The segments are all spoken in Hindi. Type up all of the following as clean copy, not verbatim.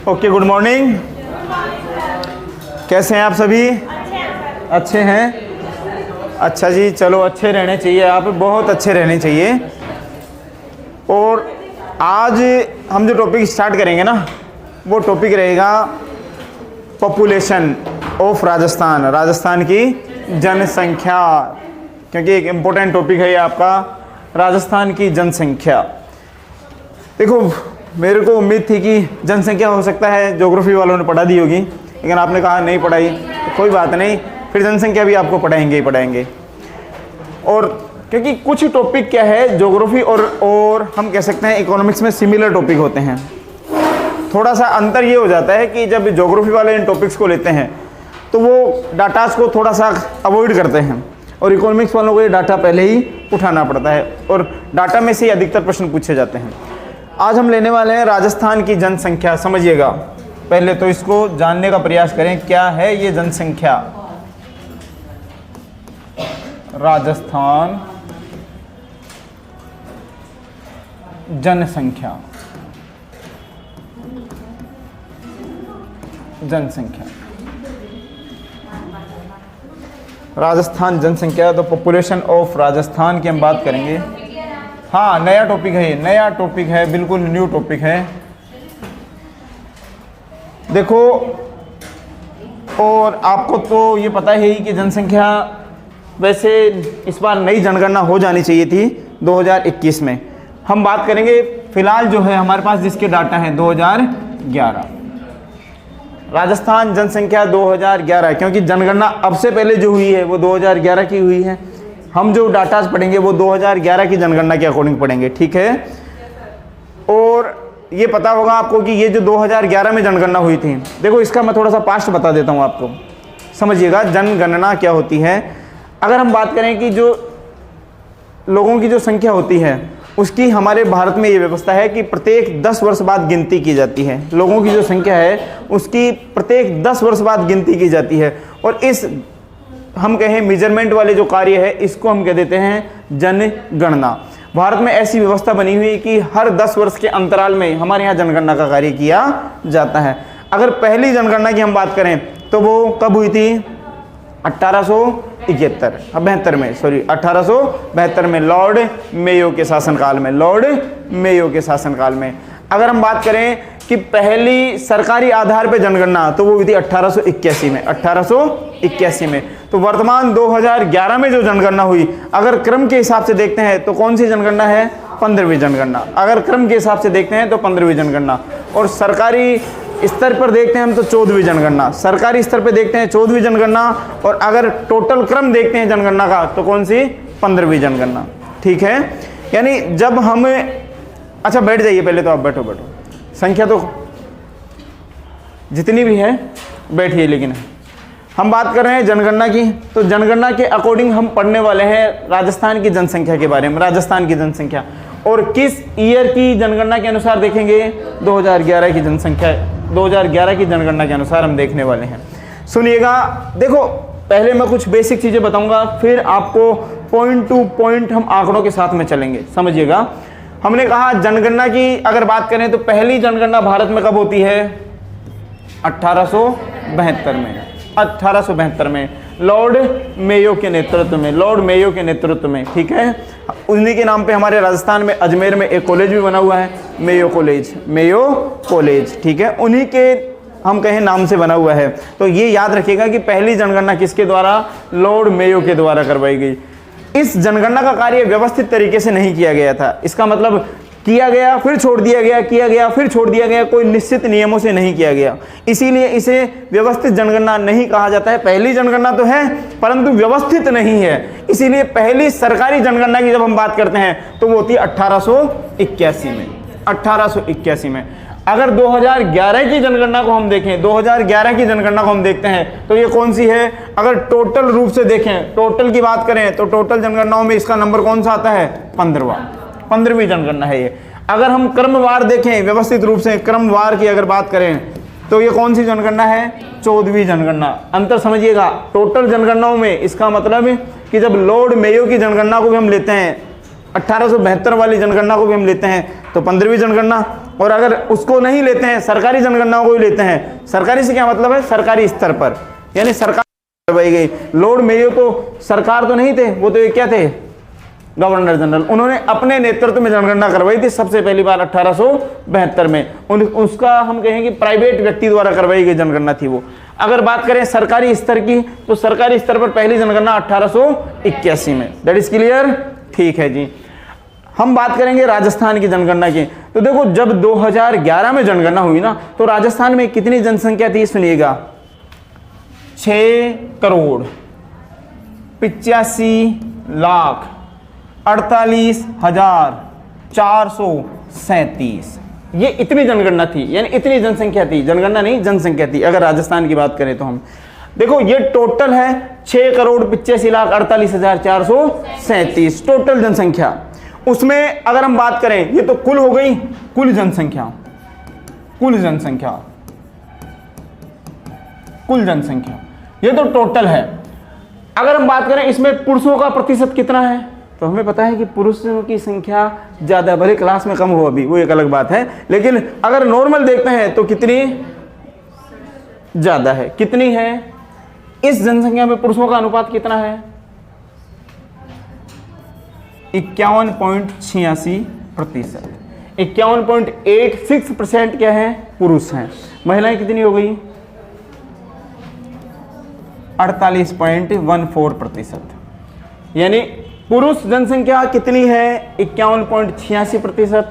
Okay, good morning. कैसे हैं आप सभी? अच्छे हैं। अच्छा जी, चलो अच्छे रहने चाहिए, आप बहुत अच्छे रहने चाहिए। और आज हम जो टॉपिक स्टार्ट करेंगे ना, वो टॉपिक रहेगा पॉपुलेशन ऑफ राजस्थान, राजस्थान की जनसंख्या, क्योंकि एक इम्पोर्टेंट टॉपिक है ये आपका, राजस्थान की जनसंख्या। देखो, मेरे को उम्मीद थी कि जनसंख्या हो सकता है ज्योग्राफी वालों ने पढ़ा दी होगी, लेकिन आपने कहा नहीं पढ़ाई, तो कोई बात नहीं, फिर जनसंख्या भी आपको पढ़ाएंगे ही पढ़ाएंगे। और क्योंकि कुछ टॉपिक क्या है, ज्योग्राफी और हम कह सकते हैं इकोनॉमिक्स में सिमिलर टॉपिक होते हैं। थोड़ा सा अंतर ये हो जाता है कि जब ज्योग्राफी वाले इन टॉपिक्स को लेते हैं तो वो डाटास को थोड़ा सा अवॉइड करते हैं, और इकोनॉमिक्स वालों को ये डाटा पहले ही उठाना पड़ता है, और डाटा में से ही अधिकतर प्रश्न पूछे जाते हैं। आज हम लेने वाले हैं राजस्थान की जनसंख्या। समझिएगा, पहले तो इसको जानने का प्रयास करें, क्या है ये जनसंख्या। राजस्थान जनसंख्या, जनसंख्या, राजस्थान जनसंख्या, तो पॉपुलेशन ऑफ राजस्थान की हम बात करेंगे। हाँ, नया टॉपिक है, ये नया टॉपिक है, बिल्कुल न्यू टॉपिक है। देखो, और आपको तो ये पता है ही कि जनसंख्या, वैसे इस बार नई जनगणना हो जानी चाहिए थी 2021 में। हम बात करेंगे फिलहाल जो है हमारे पास जिसके डाटा है 2011, राजस्थान जनसंख्या 2011, क्योंकि जनगणना अब से पहले जो हुई है वो 2011 की हुई है। हम जो डाटा पढ़ेंगे वो 2011 की जनगणना के अकॉर्डिंग पढ़ेंगे, ठीक है। और ये पता होगा आपको कि ये जो 2011 में जनगणना हुई थी, देखो इसका मैं थोड़ा सा पास्ट बता देता हूँ आपको, समझिएगा जनगणना क्या होती है। अगर हम बात करें कि जो लोगों की जो संख्या होती है उसकी हमारे भारत में ये व्यवस्था है कि प्रत्येक 10 वर्ष बाद गिनती की जाती है। लोगों की जो संख्या है उसकी प्रत्येक 10 वर्ष बाद गिनती की जाती है, और इस हम कहें मेजरमेंट वाले जो कार्य है इसको हम कह देते हैं जनगणना। भारत में ऐसी व्यवस्था बनी हुई है कि हर 10 वर्ष के अंतराल में हमारे यहाँ जनगणना का कार्य किया जाता है। अगर पहली जनगणना की हम बात करें तो वो कब हुई थी? 1872 में लॉर्ड मेयो के शासनकाल में, लॉर्ड मेयो के शासनकाल में। अगर हम बात करें कि पहली सरकारी आधार पर जनगणना तो वो हुई थी 1881 में, 1881 में। तो वर्तमान 2011 में जो जनगणना हुई, अगर क्रम के हिसाब से देखते हैं तो कौन सी जनगणना है? 15वीं जनगणना। अगर क्रम के हिसाब से देखते हैं तो 15वीं जनगणना, और सरकारी स्तर पर देखते हैं हम तो 14वीं जनगणना। सरकारी स्तर पर देखते हैं 14वीं जनगणना, और अगर टोटल क्रम देखते हैं जनगणना का तो कौन सी? 15वीं जनगणना, ठीक है। यानी जब हम, अच्छा बैठ जाइए पहले तो, आप बैठो बैठो, संख्या तो जितनी भी है बैठिए। लेकिन हम बात कर रहे हैं जनगणना की, तो जनगणना के अकॉर्डिंग हम पढ़ने वाले हैं राजस्थान की जनसंख्या के बारे में। राजस्थान की जनसंख्या, और किस ईयर की जनगणना के अनुसार देखेंगे? 2011 की जनसंख्या, 2011 की जनगणना के अनुसार हम देखने वाले हैं। सुनिएगा, देखो पहले मैं कुछ बेसिक चीजें बताऊंगा, फिर आपको पॉइंट टू पॉइंट हम आंकड़ों के साथ में चलेंगे। समझिएगा, हमने कहा जनगणना की अगर बात करें तो पहली जनगणना भारत में कब होती है? 1872 में, 1872 में लॉर्ड मेयो के नेतृत्व में, लॉर्ड मेयो के नेतृत्व में, ठीक है। उन्हीं के नाम पे हमारे राजस्थान में अजमेर में एक कॉलेज भी बना हुआ है, मेयो कॉलेज, मेयो कॉलेज, ठीक है, उन्हीं के हम कहें नाम से बना हुआ है। तो ये याद रखिएगा कि पहली जनगणना किसके द्वारा? लॉर्ड मेयो के द्वारा करवाई गई। इस जनगणना का कार्य व्यवस्थित तरीके से नहीं किया गया था। इसका मतलब किया गया फिर छोड़ दिया गया, किया गया फिर छोड़ दिया गया, कोई निश्चित नियमों से नहीं किया गया, इसीलिए इसे व्यवस्थित जनगणना नहीं कहा जाता है। पहली जनगणना तो है परंतु व्यवस्थित नहीं है, इसीलिए पहली सरकारी जनगणना की जब हम बात करते हैं तो वो होती है 1881 में, 1881 में। अगर 2011 की जनगणना को हम देखें, 2011 की जनगणना को हम देखते हैं तो ये कौन सी है? अगर टोटल रूप से देखें, टोटल की बात करें तो टोटल जनगणनाओं में इसका नंबर कौन सा आता है? 15वीं जनगणना है ये। अगर हम क्रमवार देखें, व्यवस्थित रूप से क्रमवार की अगर बात करें तो ये कौन सी जनगणना है? 14वीं जनगणना। अंतर समझिएगा, टोटल जनगणनाओं में इसका मतलब कि जब लॉर्ड मेयो की जनगणना को भी हम लेते हैं 1872 वाली जनगणना को भी हम लेते हैं तो 15वीं जनगणना, और अगर उसको नहीं लेते हैं, सरकारी जनगणना को भी लेते हैं, सरकारी से क्या मतलब है, सरकारी स्तर पर, यानी सरकार करवाई गई। लॉर्ड मेयो तो सरकार तो नहीं थे, वो तो ये क्या थे, गवर्नर जनरल। उन्होंने अपने नेतृत्व में जनगणना करवाई थी सबसे पहली बार 1872 में। उसका हम कहें कि प्राइवेट व्यक्ति द्वारा करवाई गई जनगणना थी वो। अगर बात करें सरकारी स्तर की, तो सरकारी स्तर पर पहली जनगणना 1881 में। दैट इज क्लियर, ठीक है जी। हम बात करेंगे राजस्थान की जनगणना की। तो देखो, जब 2011 में जनगणना हुई ना, तो राजस्थान में कितनी जनसंख्या थी, सुनिएगा, 6,85,48,437। ये इतनी जनगणना थी, यानी इतनी जनसंख्या थी, जनगणना नहीं जनसंख्या थी। अगर राजस्थान की बात करें तो हम देखो, ये टोटल है 6,85,48,437 टोटल जनसंख्या। उसमें अगर हम बात करें, ये तो कुल हो गई, कुल जनसंख्या, कुल जनसंख्या, कुल जनसंख्या, ये तो टोटल है। अगर हम बात करें इसमें पुरुषों का प्रतिशत कितना है, तो हमें पता है कि पुरुषों की संख्या ज्यादा, भले क्लास में कम हो अभी, वो एक अलग बात है, लेकिन अगर नॉर्मल देखते हैं तो कितनी ज्यादा है, कितनी है, इस जनसंख्या में पुरुषों का अनुपात कितना है, 51.86%। 51.86% क्या है, पुरुष हैं। महिलाएं कितनी हो गई, 48.14%। यानी पुरुष जनसंख्या कितनी है, 51.86%,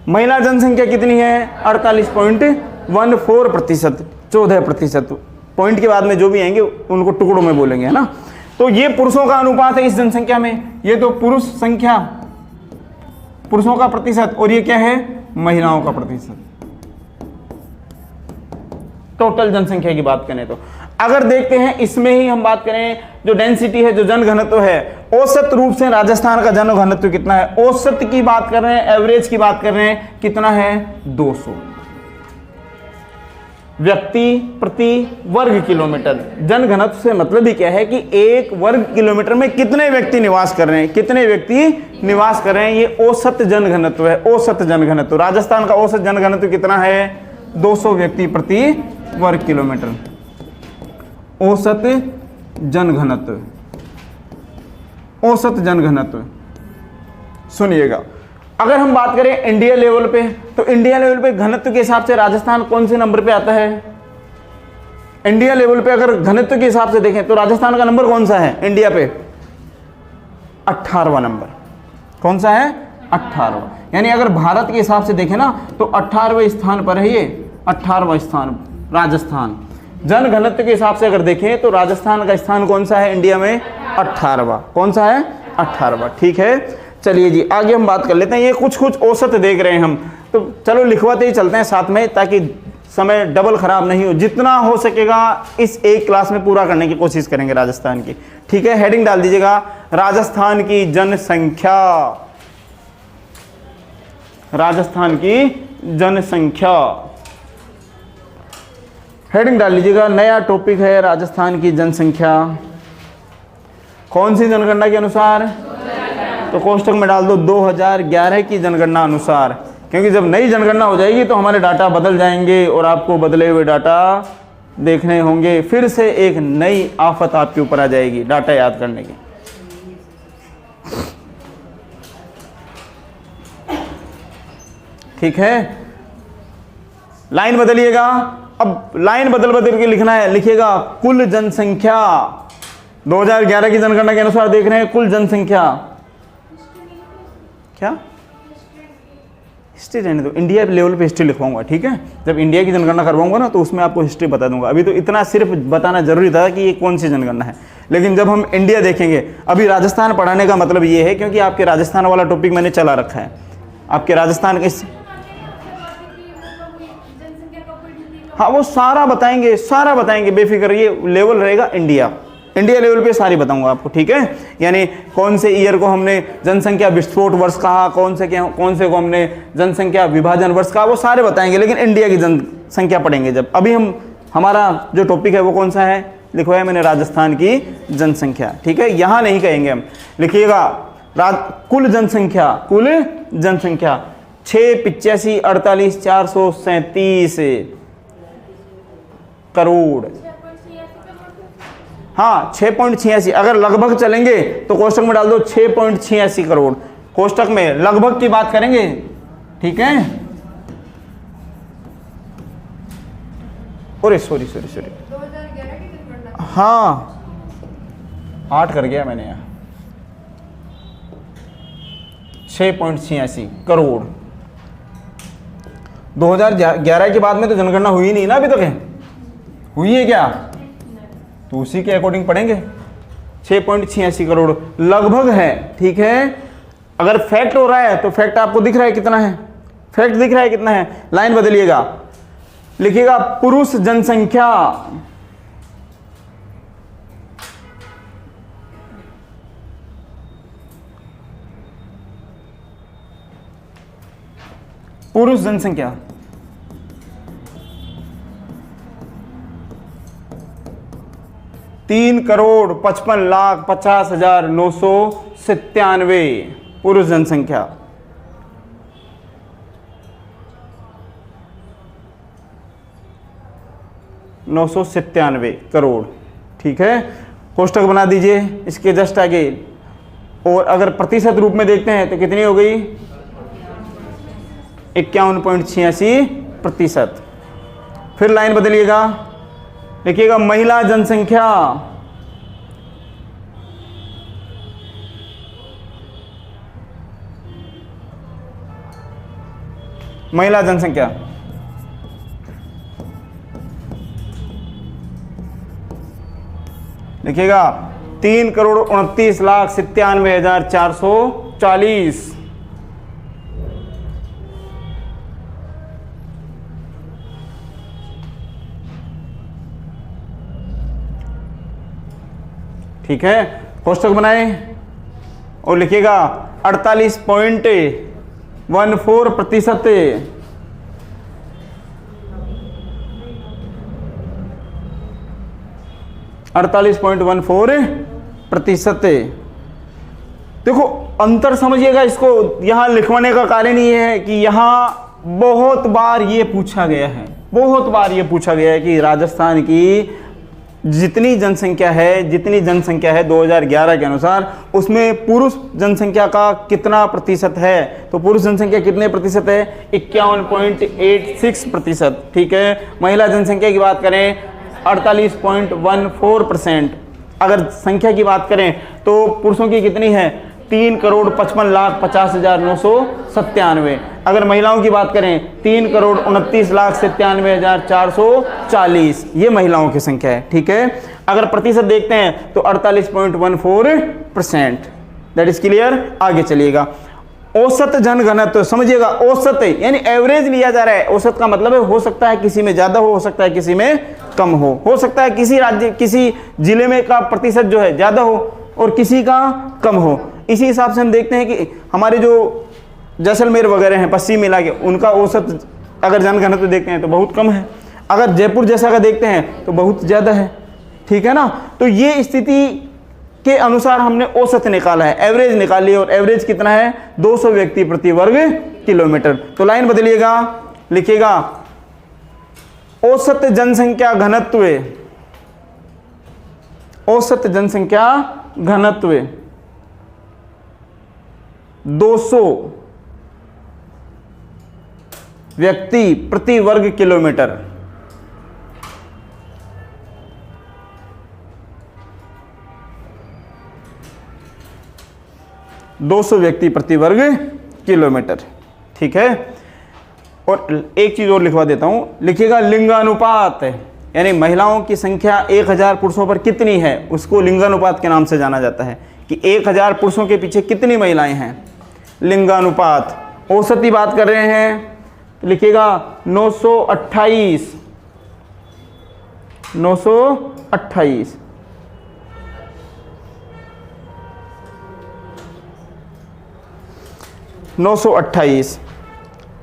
महिला जनसंख्या कितनी है, 48.14%, 14%। पॉइंट के बाद में जो भी आएंगे उनको टुकड़ों में बोलेंगे, है ना। तो ये पुरुषों का अनुपात है इस जनसंख्या में, ये तो पुरुष संख्या, पुरुषों का प्रतिशत, और ये क्या है, महिलाओं का प्रतिशत, टोटल जनसंख्या की बात करें तो। अगर देखते हैं इसमें ही हम बात करें, जो डेंसिटी है, जो जनघनत्व है, औसत रूप से राजस्थान का जनघनत्व कितना है, औसत की बात कर रहे हैं, एवरेज की बात कर रहे हैं, कितना है, 200 व्यक्ति प्रति वर्ग किलोमीटर। जनघनत्व से मतलब ही क्या है कि एक वर्ग किलोमीटर में कितने व्यक्ति निवास कर रहे हैं, कितने व्यक्ति निवास कर रहे हैं, ये औसत जनघनत्व है। औसत जनघनत्व, राजस्थान का औसत जनघनत्व कितना है, 200 व्यक्ति प्रति वर्ग किलोमीटर, औसत जनघनत्व, औसत जनघनत्व। सुनिएगा, अगर हम बात करें इंडिया लेवल पे, तो इंडिया लेवल पे घनत्व के हिसाब से राजस्थान कौन से नंबर पे आता है, इंडिया लेवल पे अगर घनत्व के हिसाब से देखें तो राजस्थान का नंबर कौन सा है इंडिया पे, 18वां नंबर। कौन सा है, 18वां। यानी अगर भारत के हिसाब से देखें ना, तो 18वें स्थान पर है ये, 18वां स्थान राजस्थान। जन घनत्व के हिसाब से अगर देखें तो राजस्थान का स्थान कौन सा है इंडिया में, 18वां। कौन सा है, 18वां। ठीक है, चलिए जी आगे हम बात कर लेते हैं। ये कुछ कुछ औसत देख रहे हैं हम, तो चलो लिखवाते ही चलते हैं साथ में, ताकि समय डबल खराब नहीं हो। जितना हो सकेगा इस एक क्लास में पूरा करने की कोशिश करेंगे राजस्थान की। ठीक है, हेडिंग डाल दीजिएगा, राजस्थान की जनसंख्या, राजस्थान की जनसंख्या, हेडिंग डाल लीजिएगा। नया टॉपिक है राजस्थान की जनसंख्या। कौन सी जनगणना के अनुसार, तो कोष्टक में डाल दो 2011 की जनगणना अनुसार, क्योंकि जब नई जनगणना हो जाएगी तो हमारे डाटा बदल जाएंगे और आपको बदले हुए डाटा देखने होंगे। फिर से एक नई आफत आपके ऊपर आ जाएगी डाटा याद करने की। ठीक है, लाइन बदलिएगा। अब लाइन बदल बदल के लिखना है, लिखिएगा कुल जनसंख्या। 2011 की जनगणना के अनुसार देख रहे हैं कुल जनसंख्या, क्या हिस्ट्री रहने दो, इंडिया लेवल पे हिस्ट्री लिखवाऊंगा। ठीक है, जब इंडिया की जनगणना करवाऊंगा ना तो उसमें आपको हिस्ट्री बता दूंगा। अभी तो इतना सिर्फ बताना जरूरी था कि ये कौन सी जनगणना है, लेकिन जब हम इंडिया देखेंगे, अभी राजस्थान पढ़ाने का मतलब ये है क्योंकि आपके राजस्थान वाला टॉपिक मैंने चला रखा है। आपके राजस्थान के, हाँ वो सारा बताएंगे बेफिक्र, ये लेवल रहेगा इंडिया, इंडिया लेवल पे सारी बताऊंगा आपको। ठीक है, यानी कौन से ईयर को हमने जनसंख्या विस्फोट वर्ष कहा, कौन से को हमने जनसंख्या विभाजन वर्ष कहा, वो सारे बताएंगे, लेकिन इंडिया की जनसंख्या पढ़ेंगे जब। अभी हमारा जो टॉपिक है वो कौन सा है, लिखवाया मैंने राजस्थान की जनसंख्या। ठीक है, यहाँ नहीं कहेंगे हम, लिखिएगा कुल जनसंख्या 685,48,437 करोड़। हाँ 6.86, अगर लगभग चलेंगे तो कोष्टक में डाल दो 6.86 करोड़, कोष्टक में लगभग की बात करेंगे, ठीक है। अरे सॉरी, 2011 की जनगणना, हाँ 8 कर गया मैंने यहाँ, 6.86 करोड़। 2011 के बाद में तो जनगणना हुई नहीं ना अभी तक है, हुई है क्या? तो उसी के अकॉर्डिंग पढ़ेंगे। 6.86 करोड़ लगभग है, ठीक है। अगर फैक्ट हो रहा है तो फैक्ट आपको दिख रहा है कितना है, फैक्ट दिख रहा है कितना है। लाइन बदलिएगा, लिखिएगा पुरुष जनसंख्या, पुरुष जनसंख्या 3,55,50,997 पुरुष जनसंख्या। $997 करोड़, ठीक है। कोष्टक बना दीजिए इसके जस्ट आगे। और अगर प्रतिशत रूप में देखते हैं तो कितनी हो गई? 51.86%। फिर लाइन बदलिएगा, लिखिएगा महिला जनसंख्या, महिला जनसंख्या लिखिएगा 3,29,97,440। ठीक है, कोष्टक बनाए और लिखिएगा 48.14%। 48.14%। देखो अंतर समझिएगा इसको, यहां लिखवाने का कारण ये है कि यहां बहुत बार ये पूछा गया है, बहुत बार ये पूछा गया है कि राजस्थान की जितनी जनसंख्या है 2011 के अनुसार, उसमें पुरुष जनसंख्या का कितना प्रतिशत है। तो पुरुष जनसंख्या कितने प्रतिशत है? 51.86%, ठीक है। महिला जनसंख्या की बात करें 48.14%। अगर संख्या की बात करें तो पुरुषों की कितनी है? 3,55,50,997। अगर महिलाओं की बात करें 3,29,97,440। ये महिलाओं की संख्या है, ठीक है। अगर प्रतिशत देखते हैं तो 48.14%। That is clear. आगे चलिएगा, औसत जनघनत्व समझिएगा। औसत यानी एवरेज लिया जा रहा है। औसत का मतलब है हो सकता है किसी में ज्यादा हो सकता है किसी में कम हो सकता है किसी राज्य किसी जिले में का प्रतिशत जो है ज्यादा हो और किसी का कम हो। इसी हिसाब से हम देखते हैं कि हमारे जो जैसलमेर वगैरह हैं पश्चिमी इलाके, उनका औसत अगर जनघनत्व देखते हैं तो बहुत कम है। अगर जयपुर जैसा का देखते हैं तो बहुत ज़्यादा है, ठीक है ना। तो ये स्थिति के अनुसार हमने औसत निकाला है, एवरेज निकाली है। और एवरेज कितना है? 200 व्यक्ति प्रति वर्ग किलोमीटर। तो लाइन बदलिएगा, लिखिएगा औसत जनसंख्या घनत्व, औसत जनसंख्या घनत्व 200 व्यक्ति प्रति वर्ग किलोमीटर। व्यक्ति प्रति वर्ग किलोमीटर, ठीक है। और एक चीज और लिखवा देता हूं, लिखिएगा लिंगानुपात, यानी महिलाओं की संख्या 1000 पुरुषों पर कितनी है, उसको लिंगानुपात के नाम से जाना जाता है कि 1000 पुरुषों के पीछे कितनी महिलाएं हैं। लिंगानुपात औसत की बात कर रहे हैं, लिखिएगा 928। 928।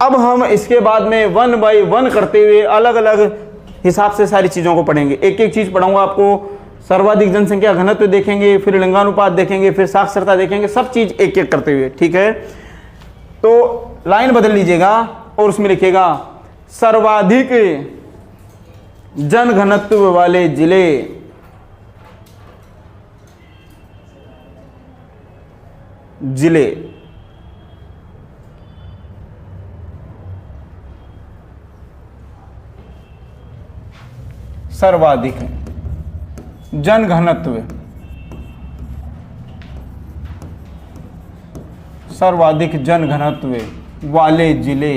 अब हम इसके बाद में 1 बाय 1 करते हुए अलग अलग हिसाब से सारी चीज़ों को पढ़ेंगे। एक एक चीज़ पढ़ाऊंगा आपको, सर्वाधिक जनसंख्या घनत्व देखेंगे, फिर लिंगानुपात देखेंगे, फिर साक्षरता देखेंगे, सब चीज एक एक करते हुए, ठीक है। तो लाइन बदल लीजिएगा और उसमें लिखिएगा सर्वाधिक जन घनत्व वाले जिले, जिले सर्वाधिक जन घनत्व, सर्वाधिक जन घनत्व वाले जिले।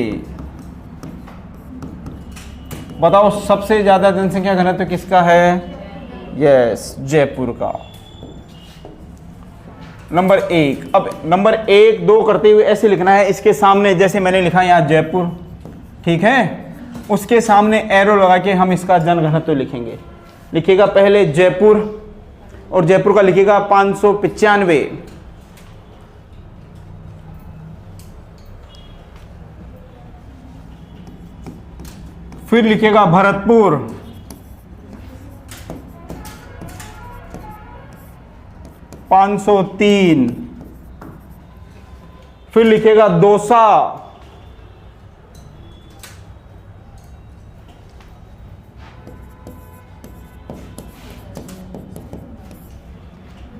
बताओ सबसे ज्यादा जनसंख्या घनत्व किसका है? यस, जयपुर का। नंबर 1। अब नंबर 1 2 करते हुए ऐसे लिखना है, इसके सामने जैसे मैंने लिखा यहाँ जयपुर, ठीक है, उसके सामने एरो लगा के हम इसका जन घनत्व लिखेंगे। लिखिएगा पहले जयपुर, और जयपुर का लिखिएगा 595। फिर लिखिएगा भरतपुर, 503। फिर लिखिएगा दौसा,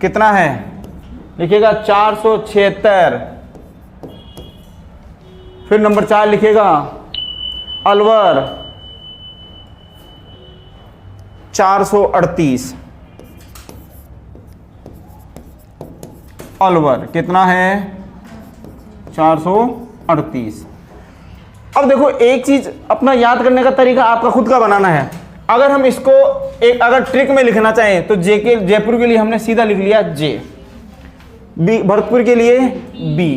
कितना है? लिखिएगा 476। फिर नंबर 4 लिखिएगा अलवर, 438। अलवर कितना है? 438। अब देखो एक चीज अपना याद करने का तरीका आपका खुद का बनाना है। अगर हम इसको एक अगर ट्रिक में लिखना चाहें तो जे के जयपुर के लिए हमने सीधा लिख लिया जे, बी भरतपुर के लिए बी,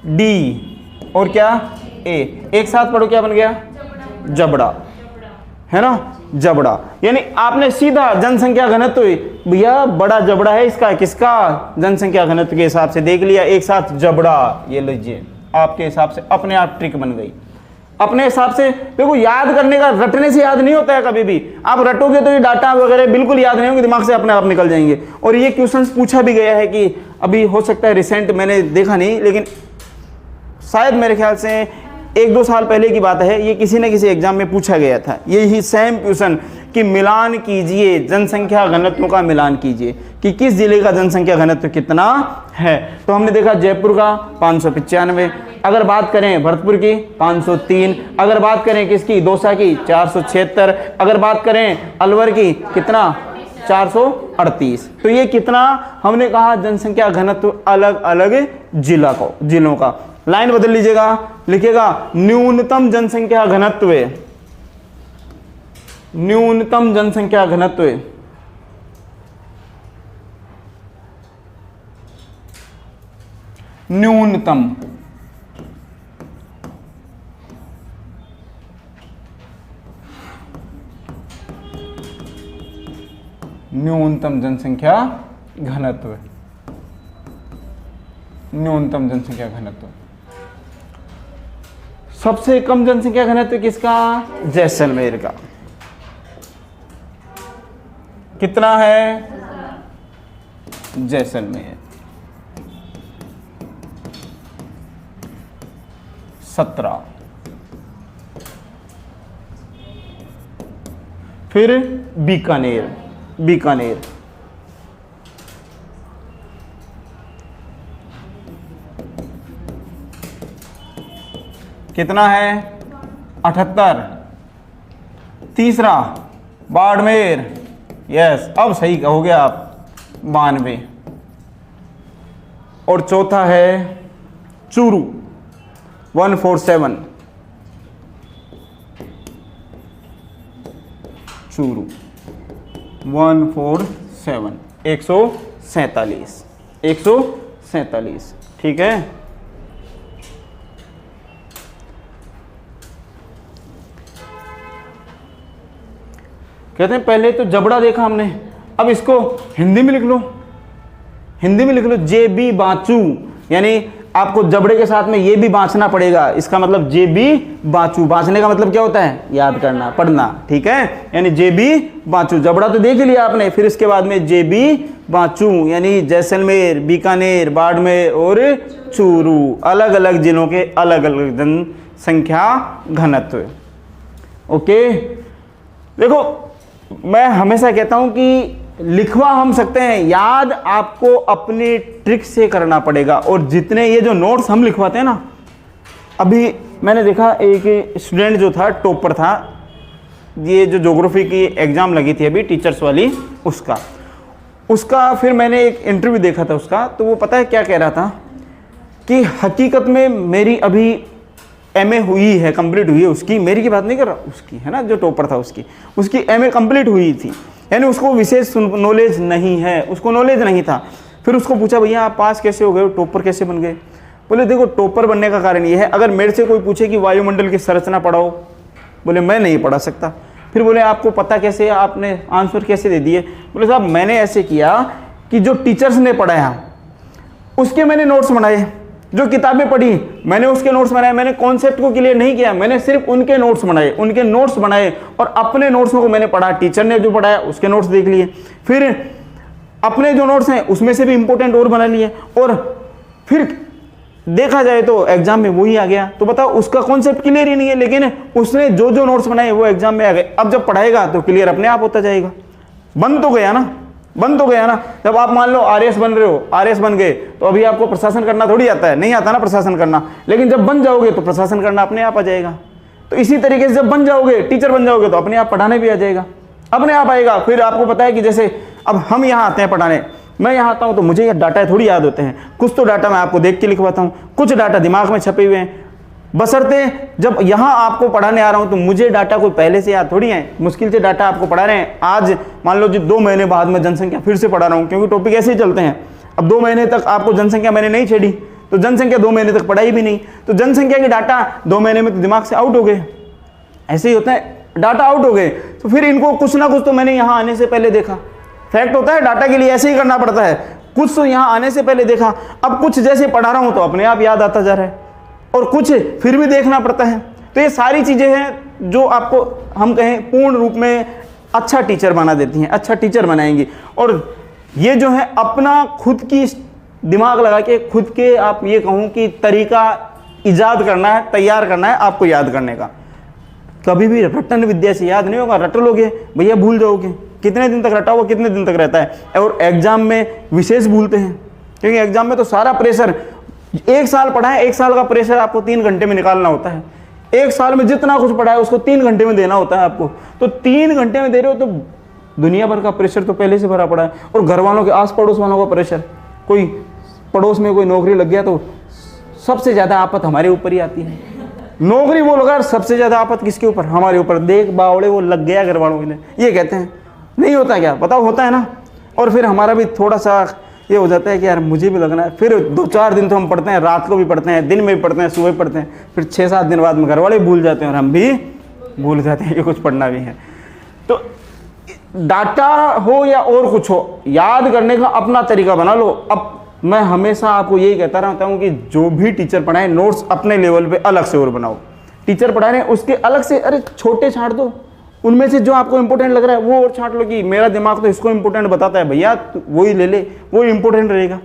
डी और क्या ए, एक साथ पढ़ो क्या बन गया? जबड़ा, है ना, जबड़ा। यानी आपने सीधा जनसंख्या घनत्व, भैया बड़ा जबड़ा है इसका, किसका? जनसंख्या घनत्व के हिसाब से देख लिया, एक साथ जबड़ा। ये लीजिए आपके हिसाब से अपने आप ट्रिक बन गई अपने हिसाब से। देखो याद करने का, रटने से याद नहीं होता है कभी भी। आप रटोगे तो ये डाटा वगैरह बिल्कुल याद नहीं होंगे, दिमाग से अपने आप निकल जाएंगे। और ये क्वेश्चंस पूछा भी गया है कि अभी हो सकता है रिसेंट, मैंने देखा नहीं, लेकिन शायद मेरे ख्याल से 1-2 साल पहले की बात है, ये किसी न किसी एग्जाम में पूछा गया था, यही सेम क्वेश्चन कि मिलान कीजिए, जनसंख्या घनत्व का मिलान कीजिए कि किस जिले का जनसंख्या घनत्व कितना है। तो हमने देखा जयपुर का 595, अगर बात करें भरतपुर की 503, अगर बात करें किसकी? दौसा की 476, अगर बात करें अलवर की कितना? 438। तो ये कितना हमने कहा जनसंख्या घनत्व अलग अलग जिलों का। लाइन बदल लीजिएगा, लिखिएगा न्यूनतम जनसंख्या घनत्व, न्यूनतम जनसंख्या घनत्व, न्यूनतम जनसंख्या घनत्व, न्यूनतम जनसंख्या घनत्व। सबसे कम जनसंख्या घनत्व किसका? जैसलमेर का। कितना है? जैसलमेर 17। फिर बीकानेर, बीकानेर कितना है? 78। तीसरा बाड़मेर, यस अब सही कहोगे आप, 92। और चौथा है चूरू 147, चूरू 147, 147, 147, ठीक है। कहते हैं पहले तो जबड़ा देखा हमने, अब इसको हिंदी में लिख लो, हिंदी में लिख लो जे बी बाचू। यानी आपको जबड़े के साथ में ये भी बांचना पड़ेगा। इसका मतलब जे बी बांचू, बांचने का मतलब क्या होता है? याद करना, पढ़ना, ठीक है। यानी जे बी बांचू, जबड़ा तो देख लिया आपने, फिर इसके बाद में जे बी बांचू यानी जैसलमेर, बीकानेर, बाड़मेर और चूरू, अलग अलग जिलों के अलग अलग जनसंख्या घनत्व। ओके, देखो मैं हमेशा कहता हूं कि लिखवा हम सकते हैं, याद आपको अपनी ट्रिक से करना पड़ेगा। और जितने ये जो नोट्स हम लिखवाते हैं ना, अभी मैंने देखा एक स्टूडेंट जो था, टॉपर था, ये जो ज्योग्राफी की एग्ज़ाम लगी थी अभी टीचर्स वाली, उसका फिर मैंने एक इंटरव्यू देखा था उसका, तो वो पता है क्या कह रहा था कि हकीकत में मेरी अभी एमए हुई है, कंप्लीट हुई है उसकी, मेरी की बात नहीं कर रहा, उसकी है ना, जो टॉपर था उसकी एमए कंप्लीट हुई थी, यानी उसको विशेष नॉलेज नहीं है, उसको नॉलेज नहीं था। फिर उसको पूछा भैया आप पास कैसे हो गए, टॉपर कैसे बन गए? बोले देखो टॉपर बनने का कारण ये है, अगर मेरे से कोई पूछे कि वायुमंडल की संरचना पढ़ाओ, बोले मैं नहीं पढ़ा सकता। फिर बोले आपको पता कैसे, आपने आंसर कैसे दे दिए? बोले साहब मैंने ऐसे किया कि जो टीचर्स ने पढ़ाया उसके मैंने नोट्स बनाए, जो किताबें पढ़ी मैंने उसके नोट्स बनाए, मैंने कॉन्सेप्ट को क्लियर नहीं किया, मैंने सिर्फ उनके नोट्स बनाए और अपने नोट्स को मैंने पढ़ा, टीचर ने जो पढ़ाया उसके नोट्स देख लिए, फिर अपने जो नोट्स हैं उसमें से भी इंपॉर्टेंट और बना लिए, और फिर देखा जाए तो एग्जाम में वही आ गया। तो बताओ उसका कॉन्सेप्ट क्लियर ही नहीं है, लेकिन उसने जो जो नोट्स बनाए वो एग्जाम में आ गए। अब जब पढ़ाएगा तो क्लियर अपने आप होता जाएगा। बन तो गया ना। जब आप मान लो आरएस बन रहे हो, आरएस बन गए तो अभी आपको प्रशासन करना थोड़ी आता है, नहीं आता ना प्रशासन करना, लेकिन जब बन जाओगे तो प्रशासन करना अपने आप आ जाएगा। तो इसी तरीके से जब बन जाओगे, टीचर बन जाओगे, तो अपने आप पढ़ाने भी आ जाएगा, अपने आप आएगा। फिर आपको पता है कि जैसे अब हम यहाँ आते हैं पढ़ाने, मैं यहाँ आता हूँ तो मुझे ये डाटा थोड़ी याद होते हैं, कुछ तो डाटा मैं आपको देख के लिखवाता हूँ, कुछ डाटा दिमाग में छपे हुए हैं। बशर्ते जब यहाँ आपको पढ़ाने आ रहा हूँ तो मुझे डाटा कोई पहले से याद थोड़ी है, मुश्किल से डाटा आपको पढ़ा रहे हैं। आज मान लो जी 2 महीने बाद में जनसंख्या फिर से पढ़ा रहा हूँ, क्योंकि टॉपिक ऐसे ही चलते हैं। अब 2 महीने तक आपको जनसंख्या मैंने नहीं छेड़ी, तो जनसंख्या 2 महीने तक पढ़ाई भी नहीं, तो जनसंख्या के डाटा 2 महीने में तो दिमाग से आउट हो गए। ऐसे ही होता है, डाटा आउट हो गए, तो फिर इनको कुछ ना कुछ तो मैंने यहाँ आने से पहले देखा। फैक्ट होता है, डाटा के लिए ऐसे ही करना पड़ता है, कुछ तो यहाँ आने से पहले देखा। अब कुछ जैसे पढ़ा रहा हूँ तो अपने आप याद आता जा रहा है, और कुछ फिर भी देखना पड़ता है। तो ये सारी चीज़ें हैं जो आपको हम कहें पूर्ण रूप में अच्छा टीचर बना देती हैं, अच्छा टीचर बनाएंगी। और ये जो है अपना खुद की दिमाग लगा के, खुद के आप ये कहूँ कि तरीका ईजाद करना है, तैयार करना है आपको याद करने का। कभी भी रटन विद्या से याद नहीं होगा, रट लोगे भैया भूल जाओगे। कितने दिन तक रटा हुआ कितने दिन तक रहता है। और एग्जाम में विशेष भूलते हैं, क्योंकि एग्जाम में तो सारा प्रेशर, 1 साल पढ़ा है, 1 साल का प्रेशर आपको 3 घंटे में निकालना होता है। 1 साल में जितना कुछ पढ़ा है उसको 3 घंटे में देना होता है आपको। तो 3 घंटे में दे रहे हो तो दुनिया भर का प्रेशर तो पहले से भरा पड़ा है। और घर वालों के, आस पड़ोस वालों का प्रेशर, कोई पड़ोस में कोई नौकरी लग गया तो सबसे ज़्यादा आफत हमारे ऊपर ही आती है। नौकरी वो लगा, सबसे ज़्यादा आफत किसके ऊपर? हमारे ऊपर। देख बावड़े वो लग गया घर वालों के लिए, ये कहते हैं। नहीं होता क्या? बताओ, होता है ना। और फिर हमारा भी थोड़ा सा ये हो जाता है कि यार मुझे भी लगना है। फिर 2-4 दिन तो हम पढ़ते हैं, रात को भी पढ़ते हैं, दिन में भी पढ़ते हैं, सुबह पढ़ते हैं। फिर 6-7 दिन बाद में घर वाले भूल जाते हैं और हम भी भूल जाते हैं कि कुछ पढ़ना भी है। तो डाटा हो या और कुछ हो, याद करने का अपना तरीका बना लो। अब मैं हमेशा आपको यही कहता रहता हूँ कि जो भी टीचर पढ़ाए, नोट्स अपने लेवल पे अलग से और बनाओ। टीचर पढ़ा रहे हैं उसके अलग से, अरे छोटे छांट दो, उनमें से जो आपको इंपॉर्टेंट लग रहा है वो और छांट लो कि मेरा दिमाग तो इसको इंपॉर्टेंट बताता है भैया, वही ले ले, वो इंपॉर्टेंट रहेगा।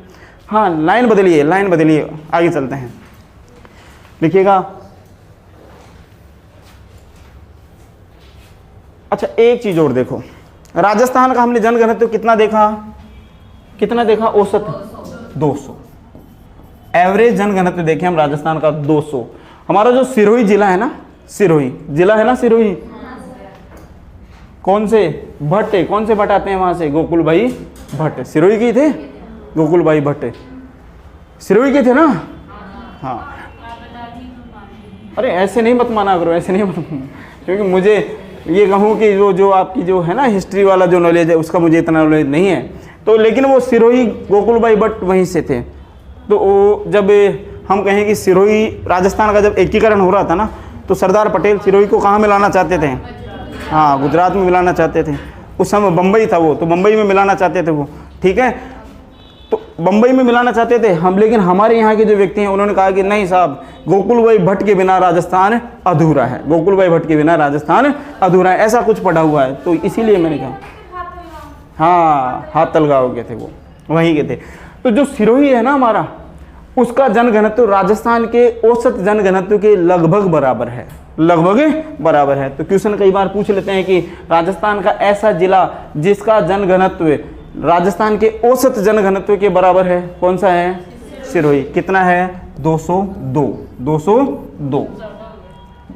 हाँ, लाइन बदलिए, आगे चलते हैं। लिखिएगा। अच्छा, एक चीज और देखो, राजस्थान का हमने जनघनत्व कितना देखा? औसत 200। एवरेज जनघनत्व देखें हम राजस्थान का 200। हमारा जो सिरोही जिला है ना, सिरोही कौन से भट्ट आते हैं वहां से? गोकुल भाई भट्ट सिरोही के थे, गोकुल भाई भट्ट सिरोही के थे ना। हाँ, अरे ऐसे नहीं मत माना करो, क्योंकि मुझे ये कहूँ कि जो आपकी जो है ना हिस्ट्री वाला जो नॉलेज है उसका मुझे इतना नॉलेज नहीं है। तो लेकिन वो सिरोही गोकुल भाई भट्ट वहीं से थे। तो वो जब हम कहें कि सिरोही राजस्थान का जब एकीकरण हो रहा था ना, तो सरदार पटेल सिरोही को कहाँ मिलाना चाहते थे? हाँ, गुजरात में मिलाना चाहते थे। उस समय बम्बई था वो, तो बम्बई में मिलाना चाहते थे वो, ठीक है। तो बम्बई में मिलाना चाहते थे हम, लेकिन हमारे यहाँ के जो व्यक्ति हैं उन्होंने कहा कि नहीं साहब, गोकुल भाई भट्ट के बिना राजस्थान अधूरा है, गोकुल भाई भट्ट के बिना राजस्थान अधूरा है, ऐसा कुछ पढ़ा हुआ है। तो इसीलिए मैंने कहा हाँ, हाथलगांव के थे वो, वहीं के थे। तो जो सिरोही है ना हमारा, उसका जनघनत्व राजस्थान के औसत जनघनत्व के लगभग बराबर है, लगभग बराबर है। तो क्वेश्चन कई बार पूछ लेते हैं कि राजस्थान का ऐसा जिला जिसका जनघनत्व राजस्थान के औसत जनघनत्व के बराबर है, कौन सा है? सिरोही। कितना है? 202, 202।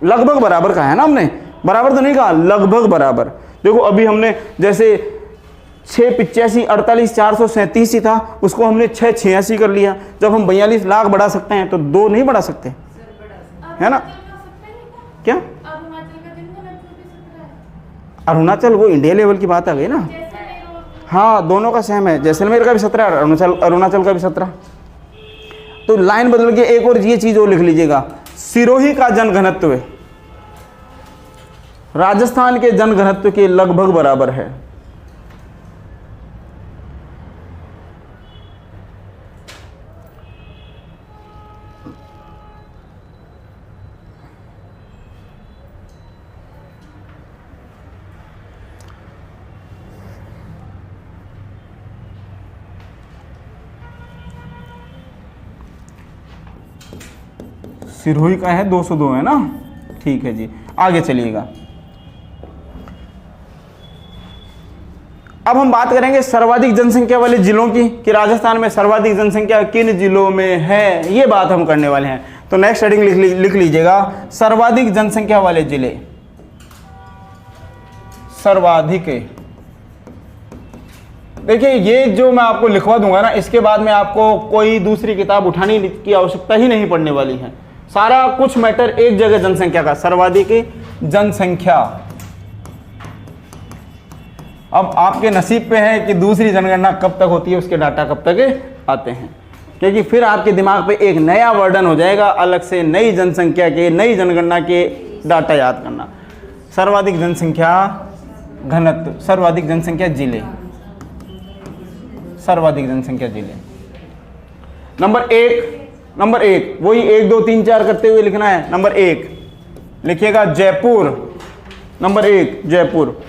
लगभग बराबर का है ना, हमने बराबर तो नहीं कहा, लगभग बराबर। देखो अभी हमने जैसे 685 48 437 ही था, उसको हमने 686 कर लिया। जब हम 42 लाख बढ़ा सकते हैं तो 2 नहीं बढ़ा सकते, है ना? क्या अरुणाचल, वो इंडिया लेवल की बात आ गई ना। हाँ, दोनों का सेम है, जैसलमेर का भी 17, अरुणाचल का भी 17। तो लाइन बदल के एक और ये चीज और लिख लीजिएगा, सिरोही का जनघनत्व राजस्थान के जनघनत्व के लगभग बराबर है। सिरोही का है 202, है ना? ठीक है जी, आगे चलिएगा। अब हम बात करेंगे सर्वाधिक जनसंख्या वाले जिलों की, कि राजस्थान में सर्वाधिक जनसंख्या किन जिलों में है, ये बात हम करने वाले हैं। तो नेक्स्ट हेडिंग लिख लीजिएगा, सर्वाधिक जनसंख्या वाले जिले। सर्वाधिक, देखिए ये जो मैं आपको लिखवा दूंगा ना, इसके बाद में आपको कोई दूसरी किताब उठाने की आवश्यकता ही नहीं पड़ने वाली है। सारा कुछ मैटर एक जगह जनसंख्या का, सर्वाधिक जनसंख्या। अब आपके नसीब पे है कि दूसरी जनगणना कब तक होती है, उसके डाटा कब तक आते हैं, क्योंकि फिर आपके दिमाग पे एक नया वर्डन हो जाएगा, अलग से नई जनसंख्या के, नई जनगणना के डाटा याद करना। सर्वाधिक जनसंख्या घनत्व, सर्वाधिक जनसंख्या जिले, सर्वाधिक जनसंख्या जिले। नंबर एक वही 1 2 3 4 करते हुए लिखना है। नंबर 1 लिखिएगा जयपुर, नंबर 1 जयपुर।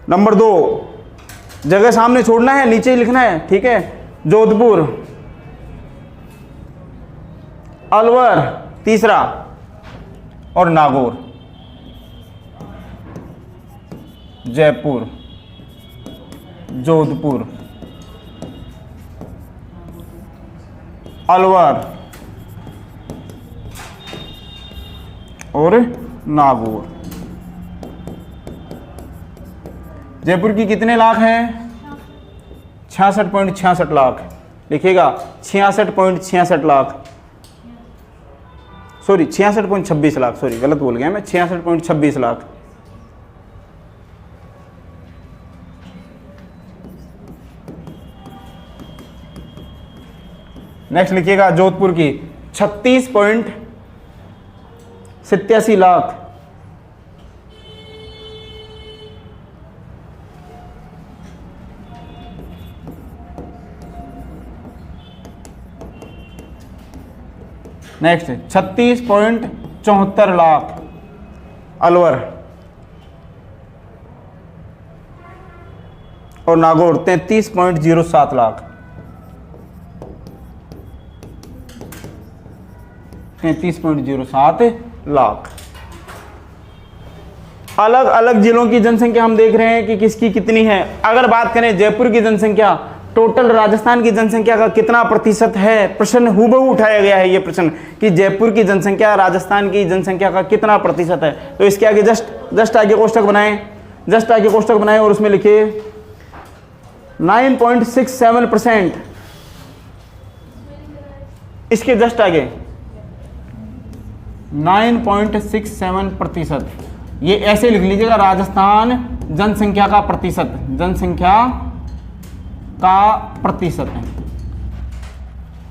नंबर 2 जगह सामने छोड़ना है, नीचे ही लिखना है, ठीक है? जोधपुर। अलवर तीसरा, और नागौर। जयपुर, जोधपुर, अलवर और नागौर। जयपुर की कितने लाख हैं? 66.66 लाख। लिखिएगा 66.66 लाख, सॉरी 66.26 लाख, सॉरी गलत बोल गया मैं, 66.26 लाख। नेक्स्ट लिखिएगा जोधपुर की 36.87 लाख। नेक्स्ट 36.74 लाख अलवर, और नागौर 33.07 लाख। 33.07 लाख। अलग अलग जिलों की जनसंख्या हम देख रहे हैं कि किसकी कितनी है। अगर बात करें जयपुर की जनसंख्या, टोटल राजस्थान की जनसंख्या का कितना प्रतिशत है, प्रश्न हुबहू उठाया गया है ये प्रश्न कि जयपुर की जनसंख्या राजस्थान की जनसंख्या का कितना प्रतिशत है। तो इसके आगे जस्ट आगे कोष्टक बनाएं, जस्ट आगे कोष्टक बनाएं और उसमें लिखिए 9.67%। इसके जस्ट आगे 9.67%। ये ऐसे लिख लीजिएगा, राजस्थान जनसंख्या का प्रतिशत, जनसंख्या का प्रतिशत है,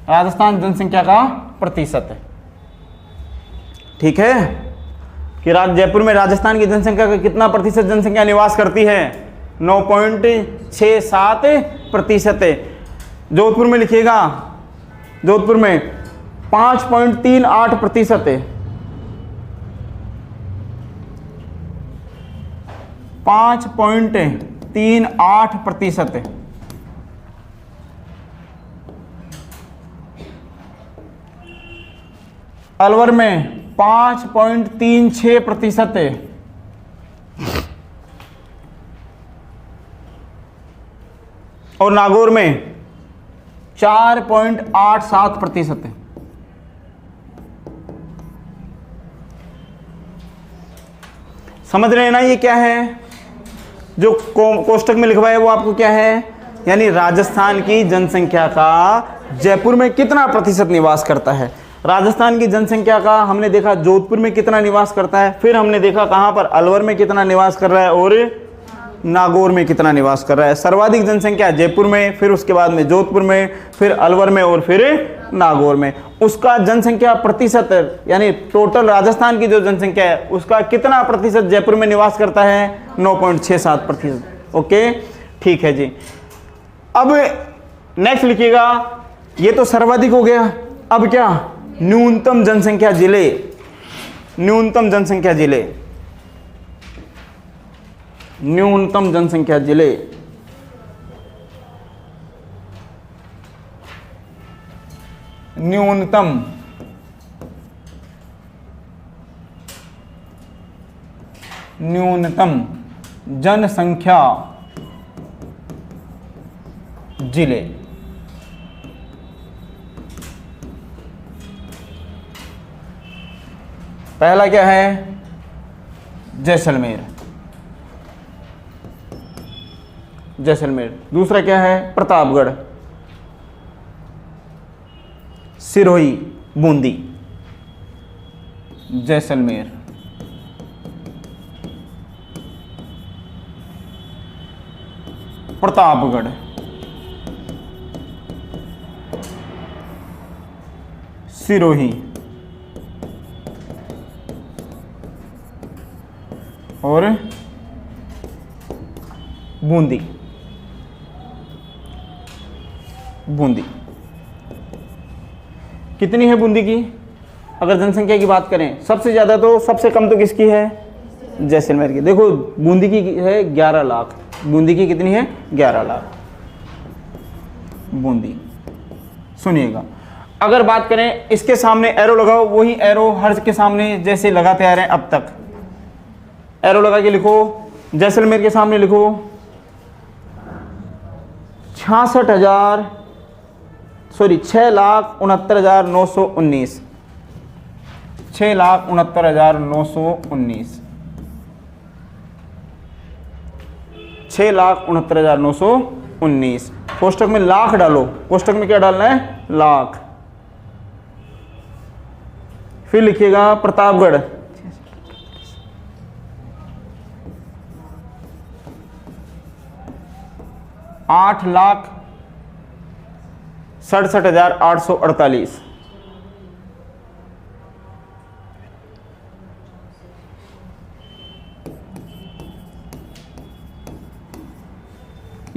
राजस्थान जनसंख्या का प्रतिशत है। ठीक है कि जयपुर में राजस्थान की जनसंख्या का कितना प्रतिशत जनसंख्या निवास करती है। 9.67% है। जोधपुर में लिखिएगा, जोधपुर में 5.38% है। 5.38% है। अलवर में 5.36% है। और नागौर में 4.87% है। समझ रहे हैं ना ये क्या है? जो कोष्टक में लिखवा है वो आपको क्या है, यानी राजस्थान की जनसंख्या का जयपुर में कितना प्रतिशत निवास करता है। राजस्थान की जनसंख्या का हमने देखा जोधपुर में कितना निवास करता है, फिर हमने देखा कहां पर अलवर में कितना निवास कर रहा है और नागौर में कितना निवास कर रहा है। सर्वाधिक जनसंख्या जयपुर में, फिर उसके बाद में जोधपुर में, फिर अलवर में और फिर नागौर में। उसका जनसंख्या प्रतिशत यानी टोटल राजस्थान की जो जनसंख्या है उसका कितना प्रतिशत जयपुर में निवास करता है? 9.67%। ओके, ठीक है जी। अब नेक्स्ट लिखिएगा, ये तो सर्वाधिक हो गया। अब क्या? न्यूनतम जनसंख्या जिले। न्यूनतम जनसंख्या जिले, न्यूनतम जनसंख्या जिले। न्यूनतम जनसंख्या जिले। पहला क्या है? जैसलमेर, जैसलमेर। दूसरा क्या है? प्रतापगढ़, सिरोही, बूंदी। जैसलमेर, प्रतापगढ़, सिरोही और बूंदी। बूंदी कितनी है बूंदी की? अगर जनसंख्या की बात करें, सबसे ज़्यादा तो सबसे कम तो किसकी है? जैसलमेर की। देखो बूंदी की है 11 लाख। बूंदी की कितनी है? 11 लाख बूंदी। सुनिएगा, अगर बात करें इसके सामने एरो लगाओ, वही एरो हर के सामने जैसे लगाते आ रहे हैं अब तक। एरो लगा के लिखो, जैसलमेर के सामने लिखो 6,69,919। 6,69,919। 6,69,919। कोष्टक में लाख डालो। कोष्टक में क्या डालना है? लाख। फिर लिखिएगा प्रतापगढ़, 8,67,848।